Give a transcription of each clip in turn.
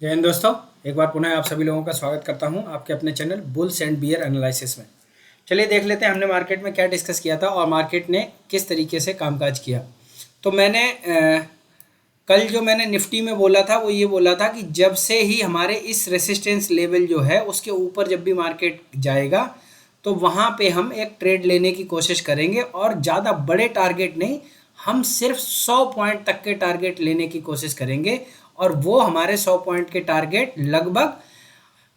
जय हिंद दोस्तों। एक बार पुनः आप सभी लोगों का स्वागत करता हूं आपके अपने channel bulls and bear analysis में। चलिए देख लेते हैं हमने मार्केट में क्या डिस्कस किया था और मार्केट ने किस तरीके से कामकाज किया। तो कल जो मैंने निफ्टी में बोला था वो ये बोला था कि जब से ही हमारे इस रेसिस्टेंस लेवल जो है उसके ऊपर जब भी मार्केट जाएगा तो वहाँ पे हम एक ट्रेड लेने की कोशिश करेंगे और ज़्यादा बड़े टारगेट नहीं, हम सिर्फ 100 पॉइंट तक के टारगेट लेने की कोशिश करेंगे और वो हमारे 100 पॉइंट के टारगेट लगभग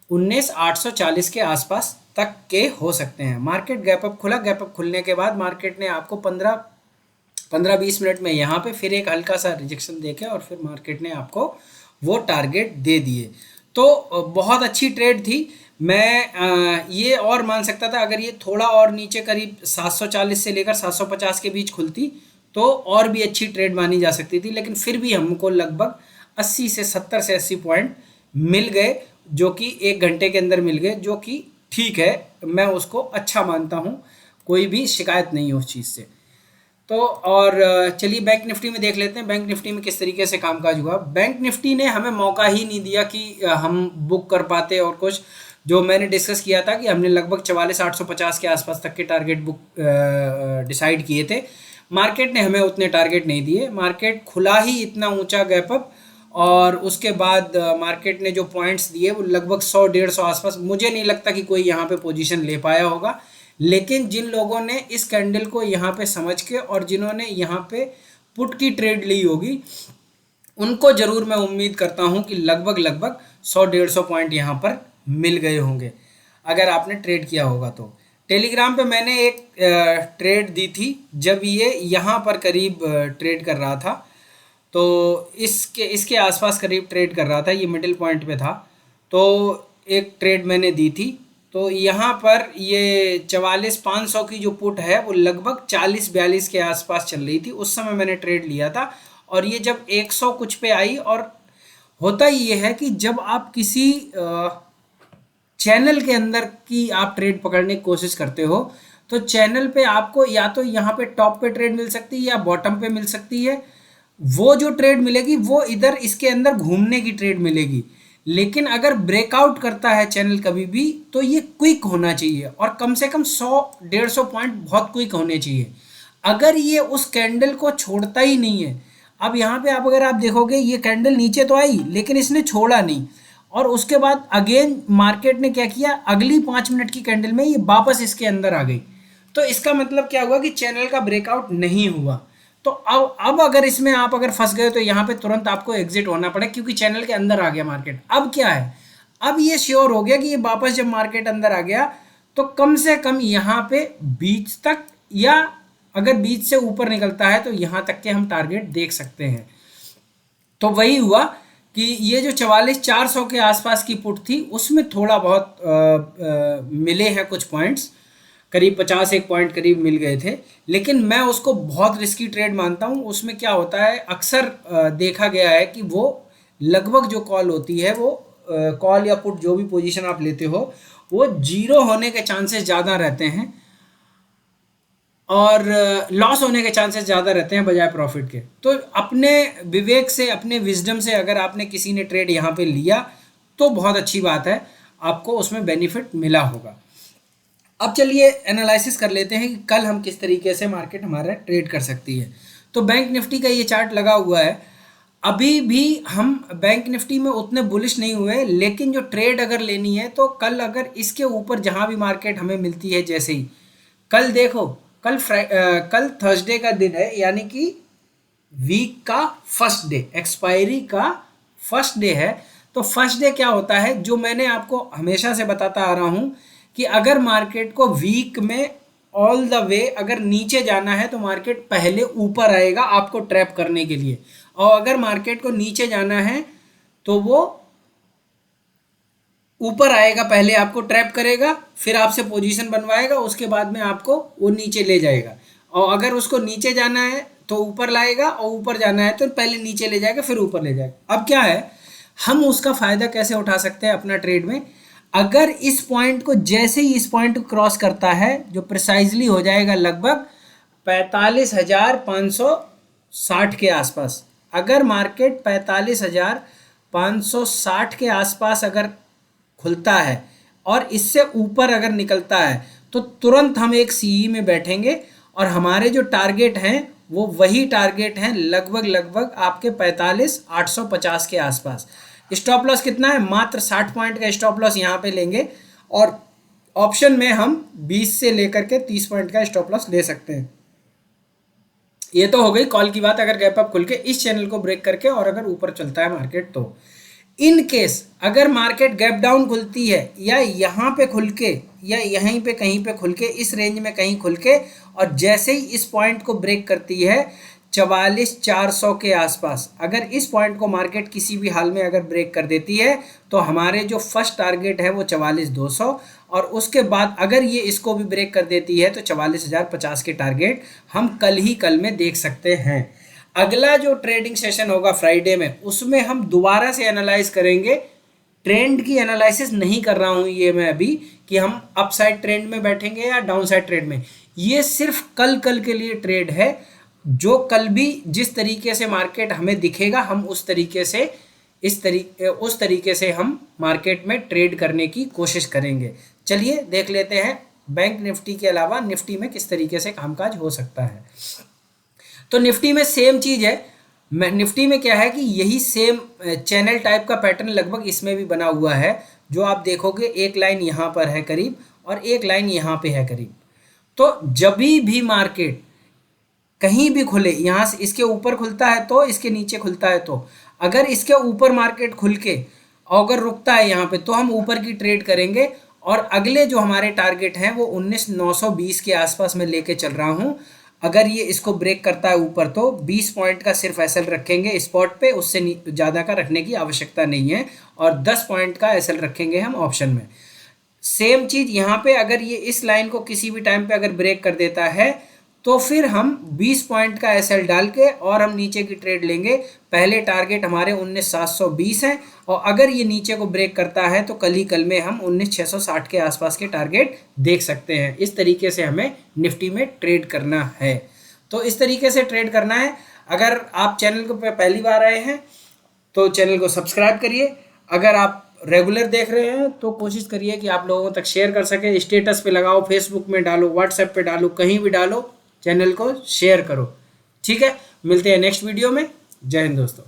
19,840 के आसपास तक के हो सकते हैं। मार्केट गैप अप खुला, गैप अप खुलने के बाद मार्केट ने आपको 15-20 मिनट में यहाँ पे फिर एक हल्का सा रिजेक्शन देके और फिर मार्केट ने आपको वो टारगेट दे दिए। तो बहुत अच्छी ट्रेड थी। मैं ये और मान सकता था अगर ये थोड़ा और नीचे करीब 740 से लेकर 750 के बीच खुलती तो और भी अच्छी ट्रेड मानी जा सकती थी, लेकिन फिर भी हमको लगभग 80 से 70 से 80 पॉइंट मिल गए, जो कि एक घंटे के अंदर मिल गए, जो कि ठीक है, मैं उसको अच्छा मानता हूँ, कोई भी शिकायत नहीं है उस चीज़ से। तो और चलिए बैंक निफ्टी में देख लेते हैं बैंक निफ्टी में किस तरीके से कामकाज हुआ। बैंक निफ्टी ने हमें मौका ही नहीं दिया कि हम बुक कर पाते और कुछ। जो मैंने डिस्कस किया था कि हमने लगभग 44,850 के आसपास तक के टारगेट बुक डिसाइड किए थे, मार्केट ने हमें उतने टारगेट नहीं दिए। मार्केट खुला ही इतना ऊंचा गैप अप और उसके बाद मार्केट ने जो पॉइंट्स दिए वो लगभग 100-150 आसपास। मुझे नहीं लगता कि कोई यहाँ पे पोजीशन ले पाया होगा, लेकिन जिन लोगों ने इस कैंडल को यहाँ पे समझ के और जिन्होंने यहाँ पे पुट की ट्रेड ली होगी उनको ज़रूर मैं उम्मीद करता हूँ कि लगभग लगभग 100-150 पॉइंट यहाँ पर मिल गए होंगे अगर आपने ट्रेड किया होगा तो। टेलीग्राम पे मैंने एक ट्रेड दी थी जब ये यहाँ पर करीब ट्रेड कर रहा था, तो इसके इसके आसपास करीब ट्रेड कर रहा था, ये मिडिल पॉइंट पे था, तो एक ट्रेड मैंने दी थी। तो यहाँ पर ये 44,500 की जो पुट है वो लगभग 40-42 के आसपास चल रही थी, उस समय मैंने ट्रेड लिया था। और ये जब 100 कुछ पे आई, और होता ये है कि जब आप किसी चैनल के अंदर की आप ट्रेड पकड़ने की कोशिश करते हो तो चैनल पे आपको या तो यहाँ पे टॉप पे ट्रेड मिल सकती है या बॉटम पे मिल सकती है। वो जो ट्रेड मिलेगी वो इधर इसके अंदर घूमने की ट्रेड मिलेगी, लेकिन अगर ब्रेकआउट करता है चैनल कभी भी तो ये क्विक होना चाहिए और कम से कम 100-150 पॉइंट बहुत क्विक होने चाहिए। अगर ये उस कैंडल को छोड़ता ही नहीं है, अब यहाँ पे अगर आप देखोगे ये कैंडल नीचे तो आई लेकिन इसने छोड़ा नहीं, और उसके बाद अगेन मार्केट ने क्या किया, अगली 5 मिनट की कैंडल में ये वापस इसके अंदर आ गई। तो इसका मतलब क्या हुआ कि चैनल का ब्रेकआउट नहीं हुआ। तो अब अगर इसमें आप अगर फंस गए तो यहाँ पे तुरंत आपको एग्जिट होना पड़े, क्योंकि चैनल के अंदर आ गया मार्केट। अब क्या है, अब ये श्योर हो गया कि ये वापस जब मार्केट अंदर आ गया तो कम से कम यहाँ पे बीच तक, या अगर बीच से ऊपर निकलता है तो यहाँ तक के हम टारगेट देख सकते हैं। तो वही हुआ कि ये जो 44,400 के आसपास की पुट थी उसमें थोड़ा बहुत मिले हैं कुछ पॉइंट्स, करीब 50 एक पॉइंट करीब मिल गए थे, लेकिन मैं उसको बहुत रिस्की ट्रेड मानता हूँ। उसमें क्या होता है, अक्सर देखा गया है कि वो लगभग जो कॉल होती है वो कॉल या पुट जो भी पोजीशन आप लेते हो वो जीरो होने के चांसेस ज़्यादा रहते हैं और लॉस होने के चांसेस ज़्यादा रहते हैं बजाय प्रॉफिट के। तो अपने विवेक से, अपने विजडम से अगर आपने किसी ने ट्रेड यहाँ पे लिया तो बहुत अच्छी बात है, आपको उसमें बेनिफिट मिला होगा। अब चलिए एनालिसिस कर लेते हैं कि कल हम किस तरीके से मार्केट हमारा ट्रेड कर सकती है। तो बैंक निफ्टी का ये चार्ट लगा हुआ है, अभी भी हम बैंक निफ्टी में उतने बुलिश नहीं हुए, लेकिन जो ट्रेड अगर लेनी है तो कल अगर इसके ऊपर जहाँ भी मार्केट हमें मिलती है, जैसे ही कल देखो, कल थर्सडे का दिन है, यानी कि वीक का फर्स्ट डे, एक्सपायरी का फर्स्ट डे है। तो फर्स्ट डे क्या होता है, जो मैंने आपको हमेशा से बताता आ रहा हूँ कि अगर मार्केट को वीक में ऑल द वे अगर नीचे जाना है तो मार्केट पहले ऊपर आएगा आपको ट्रैप करने के लिए, और अगर मार्केट को नीचे जाना है तो वो ऊपर आएगा, पहले आपको ट्रैप करेगा, फिर आपसे पोजीशन बनवाएगा, उसके बाद में आपको वो नीचे ले जाएगा। और अगर उसको नीचे जाना है तो ऊपर लाएगा, और ऊपर जाना है तो पहले नीचे ले जाएगा फिर ऊपर ले जाएगा। अब क्या है, हम उसका फ़ायदा कैसे उठा सकते हैं अपना ट्रेड में, अगर इस पॉइंट को, जैसे ही इस पॉइंट को क्रॉस करता है, जो प्रिसाइजली हो जाएगा लगभग 45,560 के आसपास, अगर मार्केट 45,000 560 के आसपास अगर खुलता है और इससे ऊपर अगर निकलता है तो तुरंत हम एक सीई में बैठेंगे और हमारे जो टारगेट हैं वो वही टारगेट हैं, लगभग लगभग आपके 45,850 के आसपास। स्टॉप लॉस कितना है? मात्र 60 पॉइंट का स्टॉप लॉस यहाँ पे लेंगे और ऑप्शन में हम 20 से लेकर के 30 पॉइंट का स्टॉप लॉस ले सकते हैं। ये तो हो गई कॉल की बात, अगर गैप अप खुल के इस चैनल को ब्रेक करके और अगर ऊपर चलता है मार्केट तो। इन केस अगर मार्केट गैप डाउन खुलती है या यहाँ पे खुल के या यहीं पे कहीं पे खुल के इस रेंज में कहीं खुल के और जैसे ही इस पॉइंट को ब्रेक करती है 44,400 के आसपास, अगर इस पॉइंट को मार्केट किसी भी हाल में अगर ब्रेक कर देती है तो हमारे जो फर्स्ट टारगेट है वो 44,200 और उसके बाद अगर ये इसको भी ब्रेक कर देती है तो 44,050 के टारगेट हम कल में देख सकते हैं। अगला जो ट्रेडिंग सेशन होगा फ्राइडे में उसमें हम दोबारा से एनालाइज करेंगे। ट्रेंड की एनालिसिस नहीं कर रहा हूँ ये मैं अभी कि हम अपसाइड ट्रेंड में बैठेंगे या डाउन साइड ट्रेंड में, ये सिर्फ कल के लिए ट्रेड है। जो कल भी जिस तरीके से मार्केट हमें दिखेगा हम उस तरीके से हम मार्केट में ट्रेड करने की कोशिश करेंगे। चलिए देख लेते हैं बैंक निफ्टी के अलावा निफ्टी में किस तरीके से कामकाज हो सकता है। तो निफ्टी में सेम चीज़ है। निफ्टी में क्या है कि यही सेम चैनल टाइप का पैटर्न लगभग इसमें भी बना हुआ है। जो आप देखोगे एक लाइन यहाँ पर है करीब और एक लाइन यहाँ पे है करीब। तो जब भी मार्केट कहीं भी खुले, यहाँ से इसके ऊपर खुलता है तो इसके नीचे खुलता है, तो अगर इसके ऊपर मार्केट खुल के अगर रुकता है यहाँ पे तो हम ऊपर की ट्रेड करेंगे और अगले जो हमारे टारगेट हैं वो 19,920 के आसपास में लेके चल रहा हूँ। अगर ये इसको ब्रेक करता है ऊपर तो 20 पॉइंट का सिर्फ एसएल रखेंगे स्पॉट पे, उससे ज़्यादा का रखने की आवश्यकता नहीं है और 10 पॉइंट का एसएल रखेंगे हम ऑप्शन में। सेम चीज़ यहाँ पे अगर ये इस लाइन को किसी भी टाइम पे अगर ब्रेक कर देता है तो फिर हम 20 पॉइंट का एसएल डाल के और हम नीचे की ट्रेड लेंगे। पहले टारगेट हमारे 19,720 हैं और अगर ये नीचे को ब्रेक करता है तो कल में हम 19,660 के आसपास के टारगेट देख सकते हैं। इस तरीके से हमें निफ्टी में ट्रेड करना है। तो इस तरीके से ट्रेड करना है। अगर आप चैनल को पहली बार आए हैं तो चैनल को सब्सक्राइब करिए। अगर आप रेगुलर देख रहे हैं तो कोशिश करिए कि आप लोगों तक शेयर कर सके। स्टेटस पे लगाओ, फेसबुक में डालो, व्हाट्सएप पे डालो, कहीं भी डालो, चैनल को शेयर करो। ठीक है, मिलते हैं नेक्स्ट वीडियो में। जय हिंद दोस्तों।